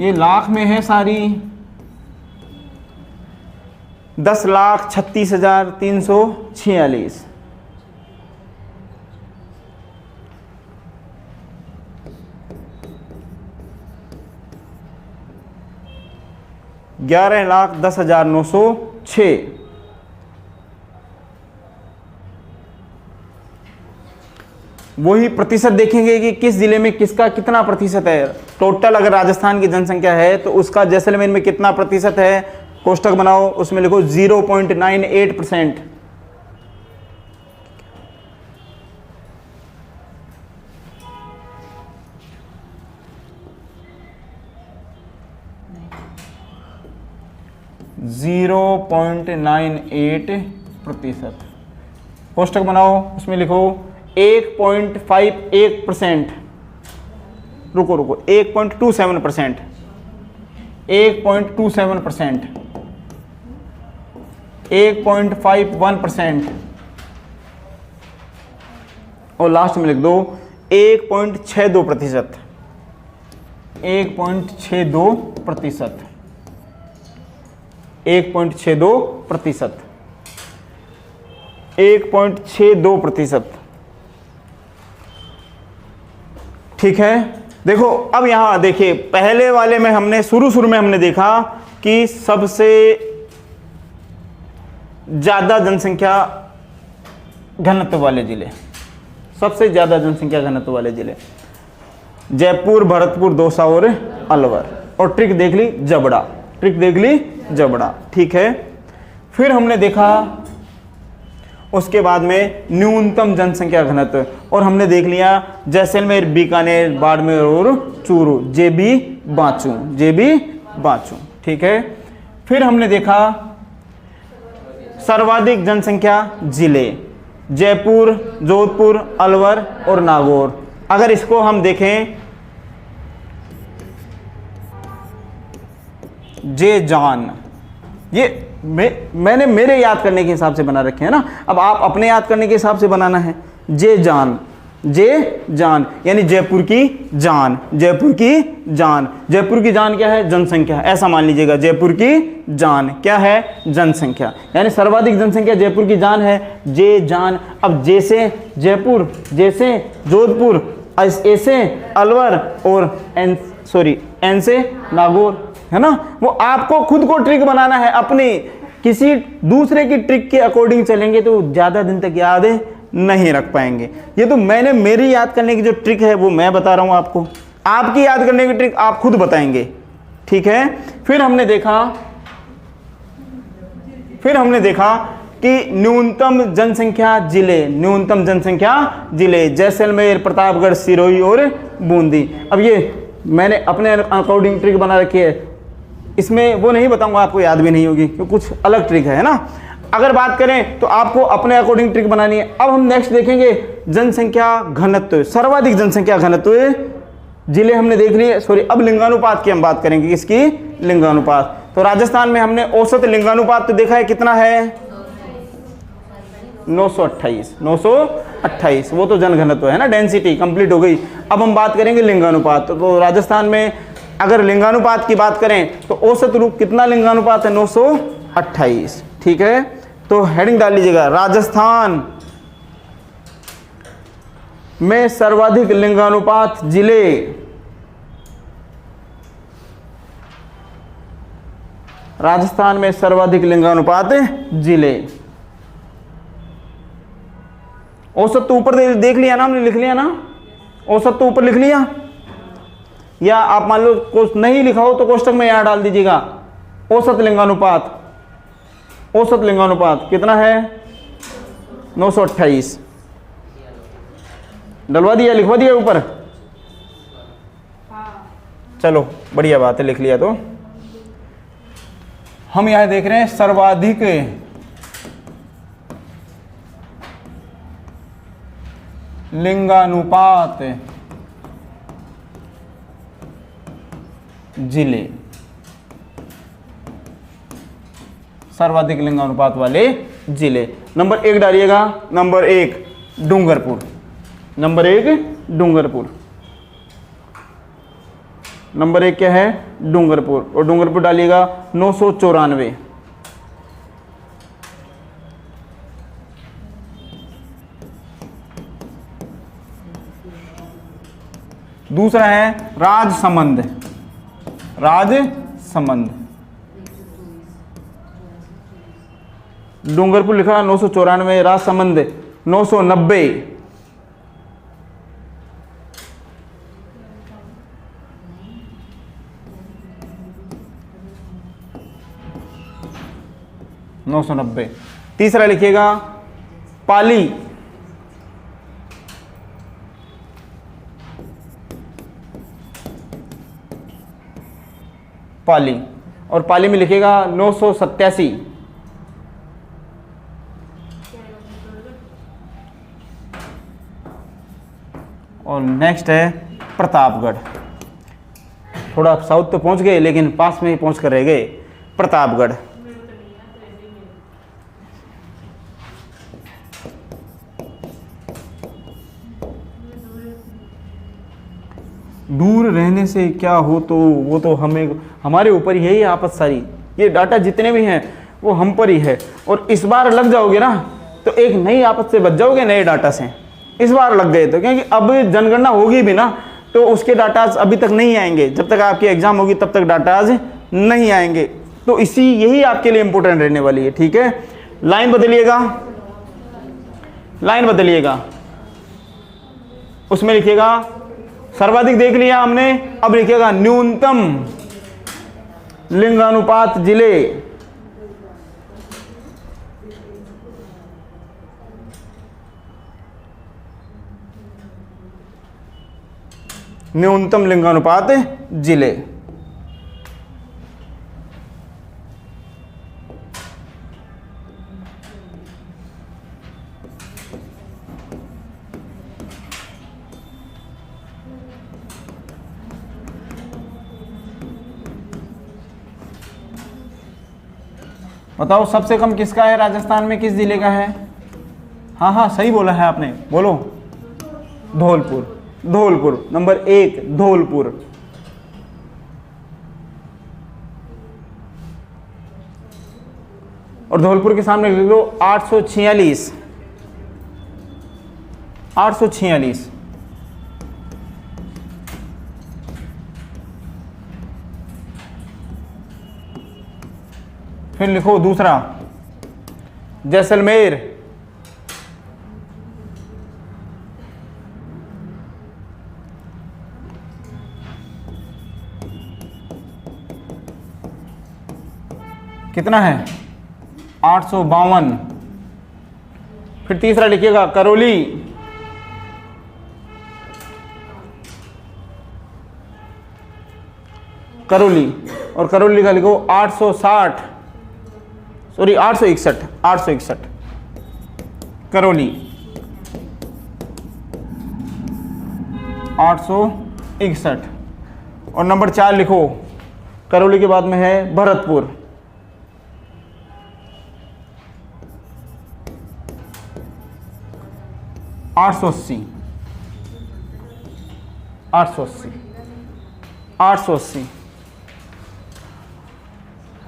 ये लाख में है सारी। 10,36,346। 11,10,906। वही प्रतिशत देखेंगे कि किस जिले में किसका कितना प्रतिशत है। टोटल अगर राजस्थान की जनसंख्या है तो उसका जैसलमेर में कितना प्रतिशत है? कोष्टक बनाओ, उसमें लिखो 0.98%। %0.98%। कोष्टक बनाओ, उसमें लिखो 1.51%। रुको 1.27%। 1.27%। 1.51%। और लास्ट में लिख दो 1.62%। 1.62%। 1.62%। 1.62%। ठीक है। देखो अब यहां देखिए, पहले वाले में हमने शुरू में हमने देखा कि सबसे ज्यादा जनसंख्या घनत्व वाले जिले, सबसे ज्यादा जनसंख्या घनत्व वाले जिले जयपुर, भरतपुर, दौसा और अलवर। और ट्रिक देख ली जबड़ा, ट्रिक देख ली जबड़ा। ठीक है। फिर हमने देखा उसके बाद में न्यूनतम जनसंख्या घनत्व, और हमने देख लिया जैसलमेर, बीकानेर, बाड़मेर और चूरू, जेबी बांचू। ठीक है। फिर हमने देखा सर्वाधिक जनसंख्या जिले जयपुर, जोधपुर, अलवर और नागौर। अगर इसको हम देखें जान, ये मैंने मेरे याद करने के हिसाब से बना रखे हैं ना, अब आप अपने याद करने के हिसाब से बनाना है। जान यानी जयपुर की जान। जयपुर की जान क्या है? जनसंख्या। ऐसा मान लीजिएगा, जयपुर की जान क्या है? जनसंख्या। यानी सर्वाधिक जनसंख्या जयपुर की जान है, जान। अब जैसे जयपुर, जैसे जोधपुर, ऐसे अलवर और एन से नागौर, है ना। वो आपको खुद को ट्रिक बनाना है, अपनी किसी दूसरे की ट्रिक के अकॉर्डिंग चलेंगे तो ज्यादा दिन तक याद नहीं रख पाएंगे। ये तो मैंने मेरी याद करने की जो ट्रिक है वो मैं बता रहा हूं आपको, आपकी याद करने की ट्रिक आप खुद बताएंगे। ठीक है। फिर हमने देखा कि न्यूनतम जनसंख्या जिले जैसलमेर, प्रतापगढ़, सिरोही और बूंदी। अब ये मैंने अपने अकॉर्डिंग ट्रिक बना रखी है, इसमें वो नहीं बताऊंगा, आपको याद भी नहीं होगी क्योंकि कुछ अलग ट्रिक है ना। अगर बात करें तो आपको अपने अकॉर्डिंग ट्रिक बनानी है। अब हम नेक्स्ट देखेंगे जनसंख्या घनत्व, सर्वाधिक जनसंख्या घनत्व जिले हमने देख लिए। अब लिंगानुपात की हम बात करेंगे। किसकी? लिंगानुपात। तो राजस्थान में हमने औसत लिंगानुपात तो देखा है, कितना है? 928। वो तो जनघनत्व है ना, डेंसिटी कंप्लीट हो गई। अब हम बात करेंगे लिंगानुपात। तो राजस्थान में अगर लिंगानुपात की बात करें तो औसत रूप कितना लिंगानुपात है? 928। ठीक है। तो हेडिंग डाल लीजिएगा, राजस्थान में सर्वाधिक लिंगानुपात जिले। राजस्थान में सर्वाधिक लिंगानुपात जिले। औसत तो ऊपर देख लिया ना, हमने लिख लिया ना, औसत तो ऊपर लिख लिया। या आप मान लो कुछ नहीं लिखा हो तो कोष्टक में यहां डाल दीजिएगा, औसत लिंगानुपात कितना है? 928। डलवा दिया, लिखवा दिया ऊपर? चलो बढ़िया बात है, लिख लिया। तो हम यहां देख रहे हैं सर्वाधिक लिंगानुपात जिले, सर्वाधिक लिंगानुपात वाले जिले। नंबर 1 डालिएगा, number 1 Dungarpur. Number 1 Dungarpur. Number 1 क्या है? डूंगरपुर। और डूंगरपुर डालिएगा 994। दूसरा है राजसमंद। डूंगरपुर लिखा 994, राजसमंद 990। तीसरा लिखिएगा पाली। और पाली में लिखिएगा 987। और नेक्स्ट है प्रतापगढ़। थोड़ा साउथ तो पहुंच गए लेकिन पास में ही पहुंच कर रह गए, प्रतापगढ़। दूर रहने से क्या हो तो वो तो हमें हमारे ऊपर ही है, ये आफत सारी, ये डाटा जितने भी हैं वो हम पर ही है। और इस बार लग जाओगे ना तो एक नई आफत से बच जाओगे, नए डाटा से। इस बार लग गए तो, क्योंकि अब जनगणना होगी भी ना तो उसके डाटाज अभी तक नहीं आएंगे, जब तक आपकी एग्जाम होगी तब तक डाटाज नहीं आएंगे। तो यही आपके लिए इंपॉर्टेंट रहने वाली है, ठीक है। लाइन बदलिएगा, लाइन बदलिएगा, उसमें लिखिएगा सर्वाधिक देख लिया हमने, अब लिखिएगा न्यूनतम लिंगानुपात जिले। न्यूनतम लिंगानुपात जिले। बताओ सबसे कम किसका है राजस्थान में, किस जिले का है? हाँ हाँ सही बोला है आपने, बोलो। धौलपुर, धौलपुर नंबर 1 धौलपुर। और धौलपुर के सामने लिख लो 846, 846। फिर लिखो दूसरा जैसलमेर, कितना है? 852। फिर तीसरा लिखिएगा करौली, करौली, और करौली का लिखो 860, सॉरी 861, 861 करौली, 861। और नंबर 4 लिखो, करौली के बाद में है भरतपुर, 880, 880, 880।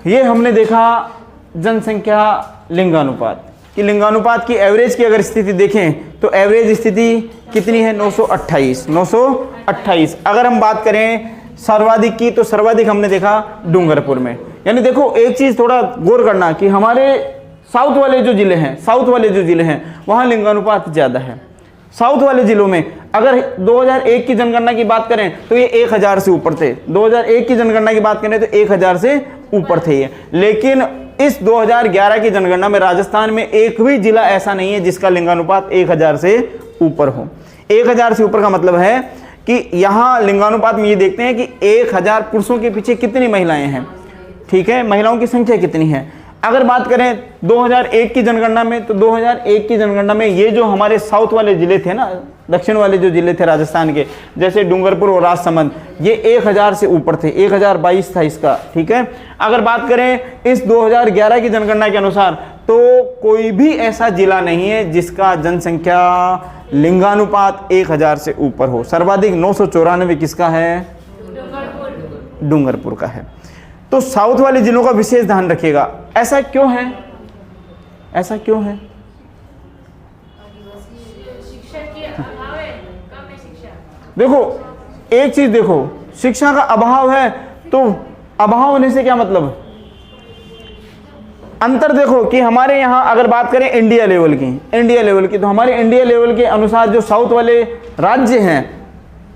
ये हमने देखा जनसंख्या लिंगानुपात कि लिंगानुपात की एवरेज की अगर स्थिति देखें तो एवरेज स्थिति कितनी है? 928, 928। अगर हम बात करें सर्वाधिक की तो सर्वाधिक हमने देखा डूंगरपुर में। यानी देखो एक चीज थोड़ा गौर करना कि हमारे साउथ वाले जो जिले हैं, साउथ वाले जो जिले हैं वहां लिंगानुपात ज्यादा है। साउथ वाले जिलों में अगर 2001 की जनगणना की बात करें तो ये 1000 से ऊपर थे। 2001 की जनगणना की बात करें तो 1000 से ऊपर थे ये। लेकिन इस 2011 की जनगणना में राजस्थान में एक भी जिला ऐसा नहीं है जिसका लिंगानुपात 1000 से ऊपर हो। 1000 से ऊपर का मतलब है कि यहाँ लिंगानुपात में ये देखते हैं कि 1000 पुरुषों के पीछे कितनी महिलाएं हैं, ठीक है, महिलाओं की संख्या कितनी है। अगर बात करें 2001 की जनगणना में तो 2001 की जनगणना में ये जो हमारे साउथ वाले जिले थे ना, दक्षिण वाले जो जिले थे राजस्थान के, जैसे डूंगरपुर और राजसमंद, ये 1000 से ऊपर थे, 1022 था इसका, ठीक है। अगर बात करें इस 2011 की जनगणना के अनुसार तो कोई भी ऐसा जिला नहीं है जिसका जनसंख्या लिंगानुपात 1000 से ऊपर हो। सर्वाधिक 994 किसका है? डूंगरपुर का है। तो साउथ वाले जिलों का विशेष ध्यान रखिएगा। ऐसा क्यों है? ऐसा क्यों है? देखो एक चीज देखो, शिक्षा का अभाव है तो अभाव होने से क्या मतलब? अंतर देखो कि हमारे यहाँ अगर बात करें इंडिया लेवल की तो हमारे इंडिया लेवल के अनुसार जो साउथ वाले राज्य हैं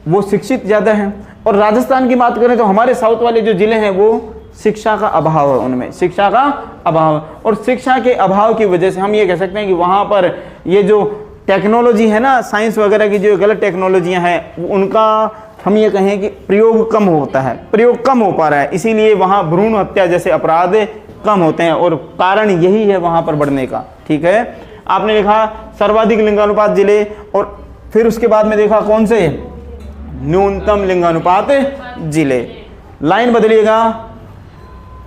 वो शिक्षित ज़्यादा हैं, और राजस्थान की बात करें तो हमारे साउथ वाले जो जिले हैं वो शिक्षा का अभाव है, उनमें शिक्षा का अभाव। और शिक्षा के अभाव की वजह से हम ये कह सकते हैं कि वहाँ पर ये जो टेक्नोलॉजी है ना, साइंस वगैरह की जो गलत टेक्नोलॉजियाँ हैं उनका हम ये कहें कि प्रयोग कम होता है, प्रयोग कम हो पा रहा है, इसीलिए वहाँ भ्रूण हत्या जैसे अपराध कम होते हैं, और कारण यही है वहाँ पर बढ़ने का, ठीक है। आपने लिखा सर्वाधिक लिंगानुपात जिले, और फिर उसके बाद में देखा कौन से? न्यूनतम लिंगानुपात जिले। लाइन बदलिएगा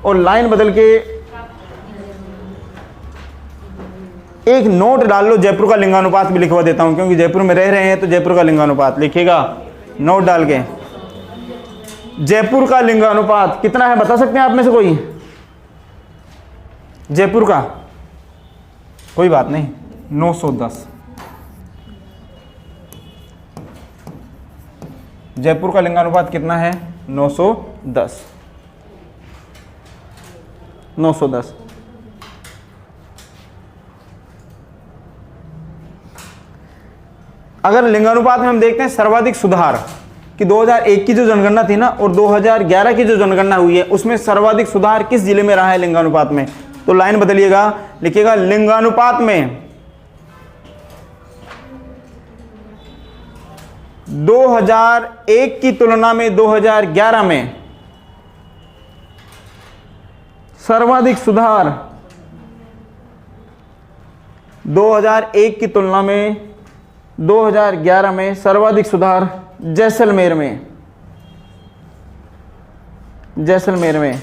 और लाइन बदल के एक नोट डाल लो, जयपुर का लिंगानुपात भी लिखवा देता हूं क्योंकि जयपुर में रह रहे हैं तो जयपुर का लिंगानुपात लिखिएगा, नोट डाल के जयपुर का लिंगानुपात कितना है, बता सकते हैं आप में से कोई? जयपुर का, कोई बात नहीं, 910। जयपुर का लिंगानुपात कितना है? 910। 910। अगर लिंगानुपात में हम देखते हैं सर्वाधिक सुधार कि 2001 की जो जनगणना थी ना और 2011 की जो जनगणना हुई है उसमें सर्वाधिक सुधार किस जिले में रहा है लिंगानुपात में, तो लाइन बदलिएगा, लिखिएगा लिंगानुपात में 2001 की तुलना में 2011 में सर्वाधिक सुधार, 2001 की तुलना में 2011 में सर्वाधिक सुधार जैसलमेर में, जैसलमेर में,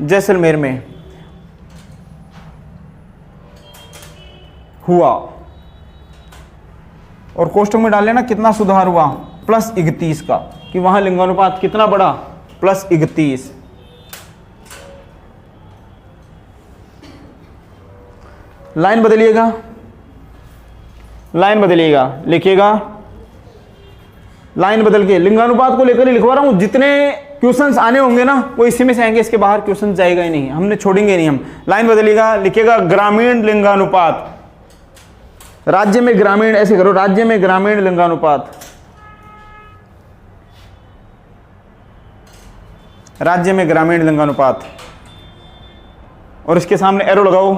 जैसलमेर में हुआ। और कोष्टक में डाल लेना कितना सुधार हुआ, +31 का, कि वहां लिंगानुपात कितना बढ़ा, +31। लाइन बदलिएगा, लाइन बदलिएगा, लिखिएगा, लाइन बदल के लिंगानुपात को लेकर ही लिखवा रहा हूं। जितने क्वेश्चंस आने होंगे ना वो इसी में से आएंगे, इसके बाहर क्वेश्चन जाएगा ही नहीं, हमने छोड़ेंगे नहीं हम। लाइन बदलिएगा, लिखिएगा ग्रामीण लिंगानुपात, राज्य में ग्रामीण, ऐसे करो, राज्य में ग्रामीण लिंगानुपात, राज्य में ग्रामीण लिंगानुपात, और इसके सामने एरो लगाओ।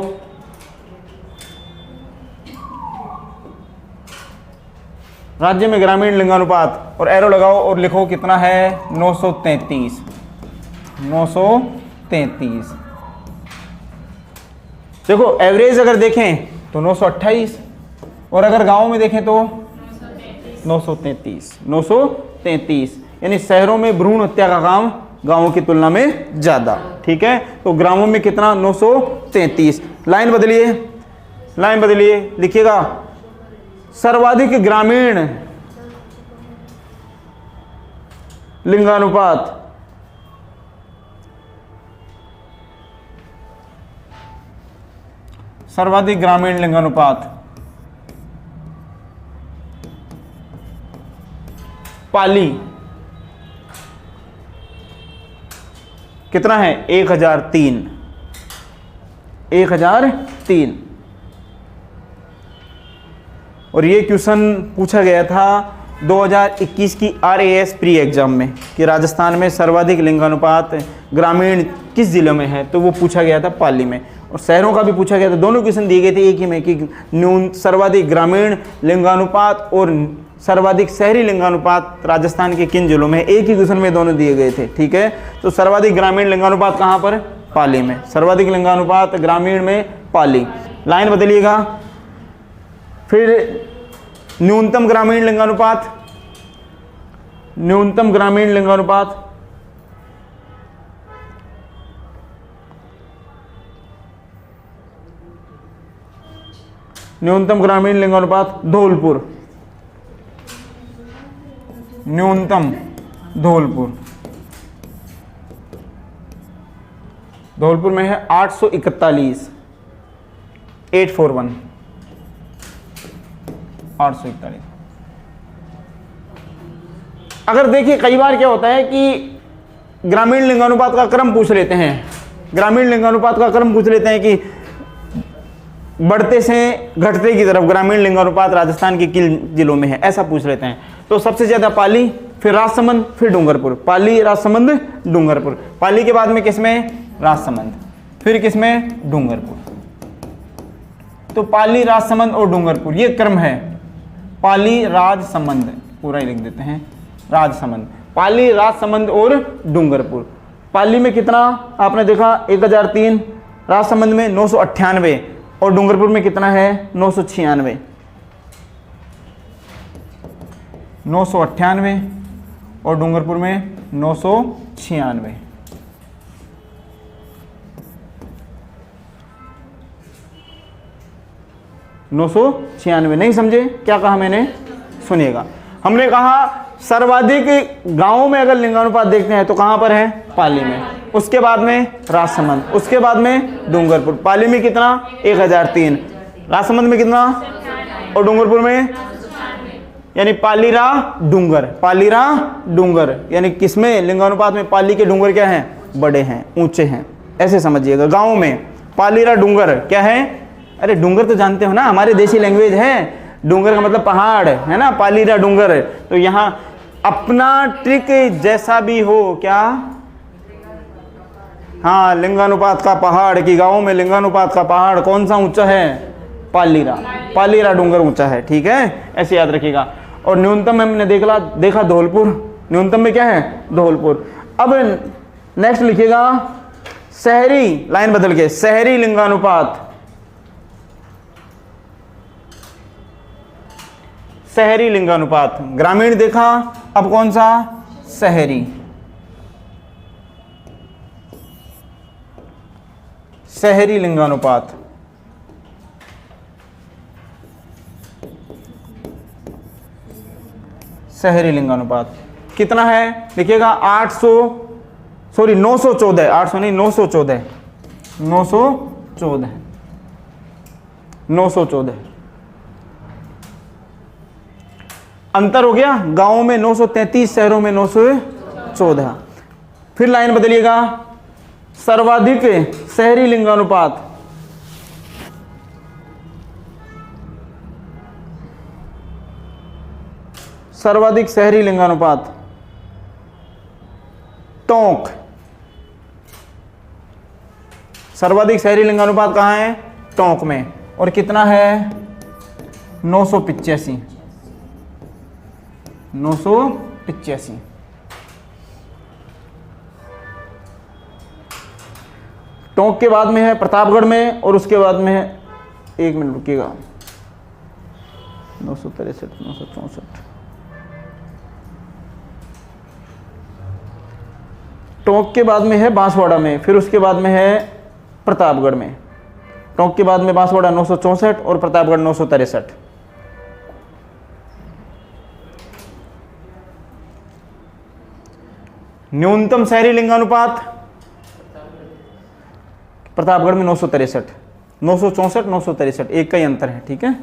राज्य में ग्रामीण लिंगानुपात और एरो लगाओ और लिखो कितना है, 933। 933। देखो एवरेज अगर देखें तो 928 और अगर गांव में देखें तो 933। 933 यानी शहरों में भ्रूण हत्या का काम गांवों की तुलना में ज्यादा। ठीक है, तो ग्रामों में कितना, 933। लाइन बदलिए, लाइन बदलिए, लिखिएगा सर्वाधिक ग्रामीण लिंगानुपात, सर्वाधिक ग्रामीण लिंगानुपात पाली कितना है, 1003। 1003। और ये क्वेश्चन पूछा गया था 2021 की RAS प्री एग्जाम में कि राजस्थान में सर्वाधिक लिंगानुपात ग्रामीण किस जिले में है, तो वो पूछा गया था पाली में। और शहरों का भी पूछा गया था, दोनों क्वेश्चन दिए गए थे एक ही में कि सर्वाधिक ग्रामीण लिंगानुपात और सर्वाधिक शहरी लिंगानुपात राजस्थान के किन जिलों में, एक ही क्वेश्चन में दोनों दिए गए थे। ठीक है, तो सर्वाधिक ग्रामीण लिंगानुपात कहाँ पर, पाली में, सर्वाधिक लिंगानुपात ग्रामीण में पाली। लाइन बदलिएगा, फिर न्यूनतम ग्रामीण लिंगानुपात, न्यूनतम ग्रामीण लिंगानुपात, न्यूनतम ग्रामीण लिंगानुपात धौलपुर, न्यूनतम धौलपुर, धौलपुर में है 841। 841 841। अगर देखिए कई बार क्या होता है कि ग्रामीण लिंगानुपात का क्रम पूछ लेते हैं, ग्रामीण लिंगानुपात का क्रम पूछ लेते हैं कि बढ़ते से घटते की तरफ ग्रामीण लिंगानुपात राजस्थान के किन जिलों में है, ऐसा पूछ लेते हैं। तो सबसे ज्यादा पाली, फिर राजसमंद, फिर डूंगरपुर। पाली, राजसमंद, डूंगरपुर। पाली के बाद में किसमें, राजसमंद, फिर किसमें, डूंगरपुर। तो पाली, राजसमंद और डूंगरपुर ये क्रम है। पाली, राजसमंद, पूरा ही लिख देते हैं, राजसमंद, पाली, राजसमंद और डूंगरपुर। पाली में कितना आपने देखा 1003, राजसमंद में 998 और डूंगरपुर में कितना है 996। 998 और डूंगरपुर में 996। नहीं समझे क्या कहा मैंने, सुनिएगा। हमने कहा सर्वाधिक गांवों में अगर लिंगानुपात देखते हैं तो कहां पर है? पाली में, उसके बाद में राजसमंद, उसके बाद में डूंगरपुर। पाली में कितना? 1003, राजसमंद में कितना और डूंगरपुर में, यानी पालीरा डूंगर, पालीरा डूंगर, यानी किसमें लिंगानुपात में पाली के डूंगर क्या हैं? बड़े हैं, ऊंचे हैं, ऐसे समझिएगा। गांव में पालीरा डूंगर क्या है? अरे डूंगर तो जानते हो ना, हमारे देसी लैंग्वेज है, डूंगर का मतलब पहाड़ है ना, पालीरा डूंगर। तो यहाँ अपना ट्रिक जैसा भी हो क्या, हाँ, लिंगानुपात का पहाड़ की गांव में लिंगानुपात का पहाड़ कौन सा ऊंचा है? पालीरा, पालीरा डूंगर ऊंचा है, ठीक है, ऐसे याद रखिएगा। और न्यूनतम में हमने देखा धौलपुर, न्यूनतम में क्या है? धौलपुर। अब नेक्स्ट लिखिएगा शहरी, लाइन बदल के, शहरी लिंगानुपात, शहरी लिंगानुपात। ग्रामीण देखा, अब कौन सा? शहरी, शहरी लिंगानुपात। शहरी लिंगानुपात कितना है? देखिएगा 914, 800 नहीं, 914, 914। अंतर हो गया, गांवों में 933, शहरों में 914। फिर लाइन बदलिएगा, सर्वाधिक शहरी लिंगानुपात, सर्वाधिक शहरी लिंगानुपात टोंक, सर्वाधिक शहरी लिंगानुपात कहाँ है? टोंक में। और कितना है? 985, 985। टोंक के बाद में है प्रतापगढ़ में, और उसके बाद में है, 1 मिनट रुकिएगा, 963, 964। टोंक के बाद में है बांसवाड़ा में, फिर उसके बाद में है प्रतापगढ़ में। टोंक के बाद में बांसवाड़ा 964 और प्रतापगढ़ 963। न्यूनतम शहरी लिंगानुपात प्रतापगढ़ में 963, 964, 963, एक का ही अंतर है, ठीक है।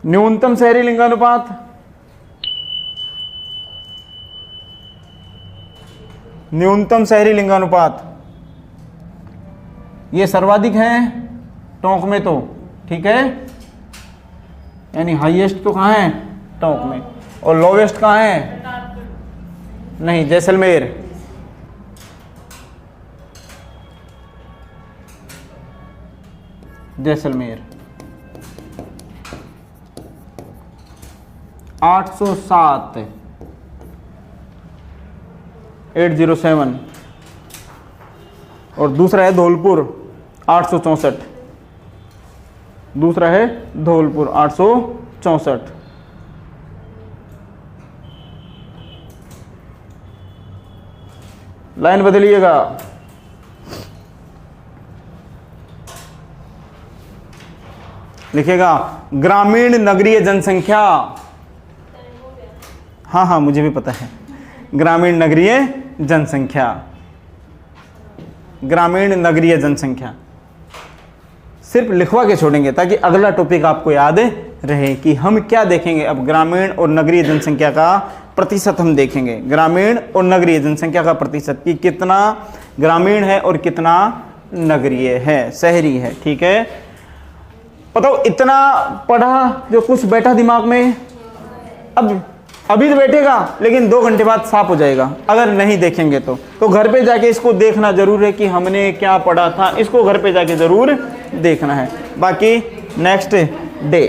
न्यूनतम शहरी लिंगानुपात, न्यूनतम शहरी लिंगानुपात ये सर्वाधिक है टोंक में, तो ठीक है, यानी हाईएस्ट तो कहाँ है? टोंक में। और लोवेस्ट कहाँ है? नहीं, जैसलमेर, जैसलमेर 807, 807। और दूसरा है धौलपुर 864, दूसरा है धौलपुर 864। लाइन बदलिएगा, लिखेगा ग्रामीण नगरीय जनसंख्या, हाँ हाँ मुझे भी पता है, ग्रामीण नगरीय जनसंख्या, ग्रामीण नगरीय जनसंख्या। सिर्फ लिखवा के छोड़ेंगे ताकि अगला टॉपिक आपको याद रहे कि हम क्या देखेंगे। अब ग्रामीण और नगरीय जनसंख्या का प्रतिशत हम देखेंगे, ग्रामीण और नगरीय जनसंख्या का प्रतिशत कि कितना ग्रामीण है और कितना नगरीय है, शहरी है, ठीक है। बताओ, इतना पढ़ा जो कुछ बैठा दिमाग में, अब अभी तो बैठेगा लेकिन 2 घंटे बाद साफ हो जाएगा अगर नहीं देखेंगे तो घर पे जाके इसको देखना जरूर है कि हमने क्या पढ़ा था, इसको घर पे जाके जरूर देखना है। बाकी नेक्स्ट डे